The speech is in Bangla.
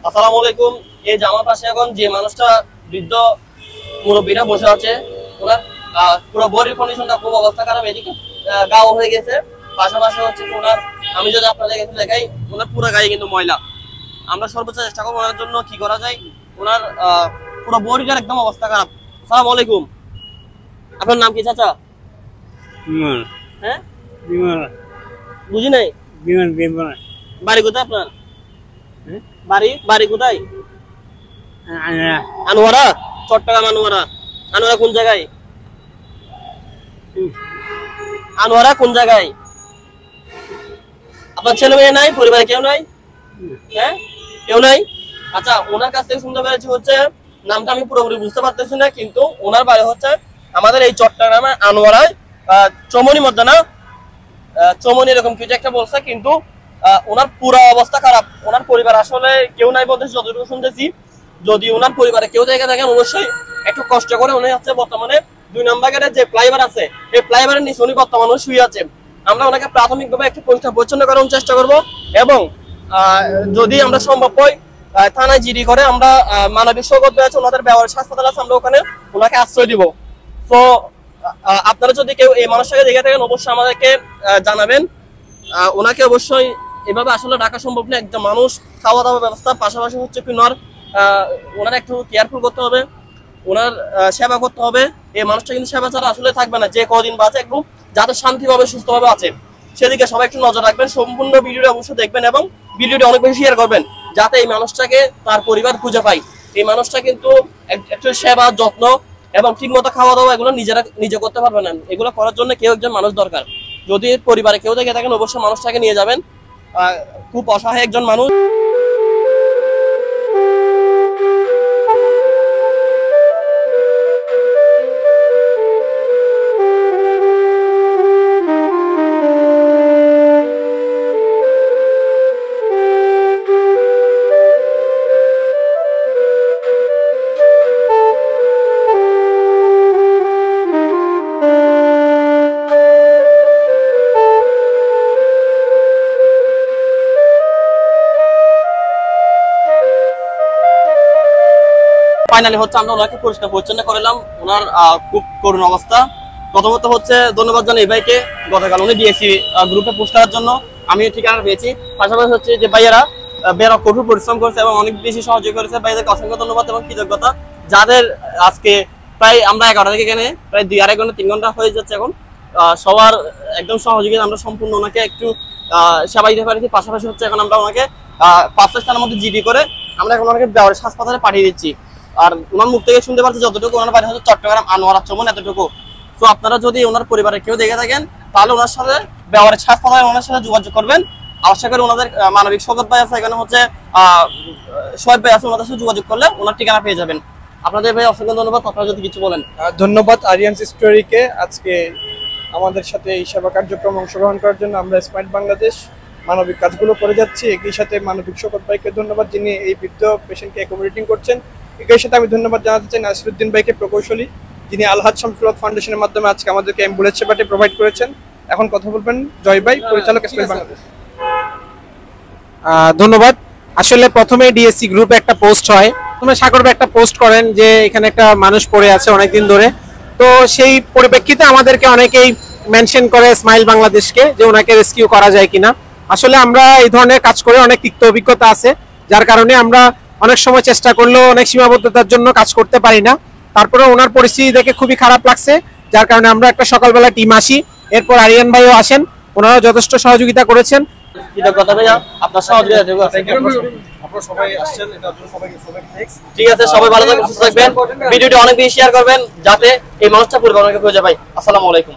আসসালামু আলাইকুম। এই যে আমার পাশে এখন যে মানুষটা বৃদ্ধ মুরব্বীরা বসে আছে, ওনার পুরো বডির কন্ডিশনটা খুব অবস্থা খারাপ, এদিকে গাও হয়ে গেছে, পাশাপাশি হচ্ছে ওনার, আমি যদি আপনাদের কাছে দেখাই, ওনার পুরো গায়ে কিন্তু ময়লা। আমরা সর্বোচ্চ চেষ্টা করবো ওনার জন্য কি করা যায়। ওনার পুরো বডিটার একদম অবস্থা খারাপ। আসসালামু আলাইকুম, আপনার নাম কি চাচা? হ্যাঁ, বুঝি নাই। বাড়ি কোথায় আপনার? বাড়ি কোথায়? আনোয়ারা, চট্টগ্রাম আনোয়ারা। আনোয়ারা কোন জায়গায়? আনোয়ারা কোন জায়গায়? আপনার ছেলে মেয়ে নাই, পরিবারে কেউ নাই? হ্যাঁ, কেউ নাই। আচ্ছা, ওনার কাছ থেকে শুনতে পেরেছি হচ্ছে, নামটা আমি পুরোপুরি বুঝতে পারতেছি না, কিন্তু ওনার বাড়ি হচ্ছে আমাদের এই চট্টগ্রামে আনোয়ারায়, চমনি মধ্যে না, চমনি এরকম কিছু একটা বলছে, কিন্তু ওনার পুরো অবস্থা খারাপ। ওনার পরিবার আসলে কেউ নাই বলতেছি যতটুকু শুনতেছি। যদি ওনার পরিবারে কেউ দেখে থাকেন, অবশ্যই একটু কষ্ট করে, উনি হচ্ছে বর্তমানে 2 নম্বর গেটের যে ফ্লাইওভার আছে, এই ফ্লাইওভারের নিচে উনি বর্তমানে শুয়ে আছে। আমরা ওনাকে প্রাথমিকভাবে একটু পরিষ্কার পরিচ্ছন্ন করার চেষ্টা করব, এবং যদি আমরা সম্ভব হয় থানায় জিডি করে আমরা মানবিক সৌগত আছে, ওনাদের ব্যবহার হাসপাতাল আছে, আমরা ওখানে ওনাকে আশ্রয় দিব। তো আপনারা যদি কেউ এই মানুষটাকে দেখে থাকেন, অবশ্যই আমাদেরকে জানাবেন। ওনাকে অবশ্যই এভাবে আসলে ডাকা সম্ভব না। একজন মানুষ, খাওয়া দাওয়া ব্যবস্থা, পাশাপাশি হচ্ছে কি ওনার একটু কেয়ারফুল করতে হবে, ওনার সেবা করতে হবে। এই মানুষটা কিন্তু সেবা ছাড়া আসলে থাকবে না, যে কদিন বাঁচে একটু যাতে শান্তিভাবে সুস্থভাবে আছে, সেদিকে সবাই একটু নজর রাখবেন। সম্পূর্ণ ভিডিওটি অবশ্যই দেখবেন এবং ভিডিওটি অনেক বেশি শেয়ার করবেন, যাতে এই মানুষটাকে তার পরিবার খুঁজে পায়। এই মানুষটা কিন্তু একটু সেবা, যত্ন এবং ঠিকমতো খাওয়া দাওয়া এগুলো নিজে করতে পারবে না। এগুলো করার জন্য কেউ একজন মানুষ দরকার। যদি পরিবারে কেউ দেখে থাকেন, অবশ্যই মানুষটাকে নিয়ে যাবেন। খুব অসহায় একজন মানুষ। ফাইনালি হচ্ছে আমরা ওনাকে পরিষ্কার পরিচ্ছন্ন করলাম। ওনার খুব করুণ অবস্থা। প্রথমত হচ্ছে ধন্যবাদ জানাই এই ভাইকে, গতকাল উনি দিয়েছি গ্রুপে পোস্ট করার জন্য, আমি ঠিকানা পেয়েছি। পাশাপাশি হচ্ছে যে ভাইয়ারা বেরো কঠোর পরিশ্রম করেছে এবং অনেক বেশি সহযোগিতা করেছে, ভাইয়াদেরকে অসংখ্য ধন্যবাদ এবং কৃতজ্ঞতা। যাদের আজকে প্রায় আমরা 11টা থেকে এখানে প্রায় 2-2.5 ঘন্টা 3 ঘন্টা হয়ে যাচ্ছে এখন, সবার একদম সহযোগিতা আমরা সম্পূর্ণ ওনাকে একটু সেবা দিতে পারিছি। পাশাপাশি হচ্ছে এখন আমরা ওনাকে 5টা স্থানের মধ্যে জিডি করে আমরা এখন ওনাকে ব্যবহার হাসপাতালে পাঠিয়ে দিচ্ছি। আর ওনার মুখ থেকে শুনতে পাচ্ছি যতটুকু, ওনার বাড়ি হচ্ছে চট্টগ্রাম আনোয়ারা চমন, এতটুকু। তো আপনারা যদি ওনার পরিবারে কেউ দেখে থাকেন, তাহলে ওনার সাথে ব্যবহারের হাসপাতালে ওনার সাথে যোগাযোগ করবেন। আশা করি ওনাদের মানবিক সৌগত ভাই আছে, এখানে হচ্ছে সোহেব ভাই আছে, ওনাদের সাথে যোগাযোগ করলে ওনার ঠিকানা পেয়ে যাবেন। আপনাদের ভাই অসংখ্য ধন্যবাদ। আপনারা যদি কিছু বলেন। ধন্যবাদ আরিয়ান্স স্টোরিকে আজকে আমাদের সাথে এই সেবা কার্যক্রমে অংশগ্রহণ করার জন্য। আমরা স্মার্ট বাংলাদেশ মানবিক কাজগুলো করে যাচ্ছি। একই সাথে মানবিক সৌগত ভাইকে ধন্যবাদ, যিনি এই বৃদ্ধ পেশেন্টকে অ্যাকোমোডেটিং করছেন। একই সাথে আমি ধন্যবাদ জানাতে চাই নাসিরউদ্দিন ভাইকে, প্রকৌশলী, যিনি আলহাজ শামসুল ফাউন্ডেশনের মাধ্যমে আজকে আমাদেরকে অ্যাম্বুলেন্স সেবাটি প্রোভাইড করেছেন। এখন কথা বলবেন জয় ভাই, পরিচালক স্মার্ট বাংলাদেশ। ধন্যবাদ। আসলে প্রথমে ডিএসসি গ্রুপে একটা পোস্ট হয়, তোমরা সাগর ভাই একটা পোস্ট করেন যে এখানে একটা মানুষ পড়ে আছে অনেকদিন ধরে। তো সেই পরিপ্রেক্ষিতে আমাদেরকে অনেকেই মেনশন করে স্মাইল বাংলাদেশকে, যে ওনাকে রেস্কিউ করা যায় কিনা। আসলে আমরা এই ধরনের কাজ করে অনেক তিক্ত অভিজ্ঞতা আছে, যার কারণে আমরা অনেক সময় চেষ্টা করলেও অনেক সীমাবদ্ধতার জন্য কাজ করতে পারি না। তারপরে ওনার পরিস্থিতি দেখে খুবই খারাপ লাগছে, যার কারণে আমরা একটা সকালবেলা টিম আসি। এরপর আরিয়ান ভাইও আসেন, ওনারাও যথেষ্ট সহযোগিতা করেছেন। কৃতজ্ঞতা ভাইয়া, আপনার সহযোগিতা। আপনারা সবাই আসছেন, এটার জন্য সবাইকে থ্যাঙ্কস। ঠিক আছে, সবাই ভালো থাকবেন, সুস্থ থাকবেন। ভিডিওটি অনেক বেশি শেয়ার করবেন, যাতে এই মানুষটা পরিবার অনেকে খুঁজে পায়। আসসালামু আলাইকুম।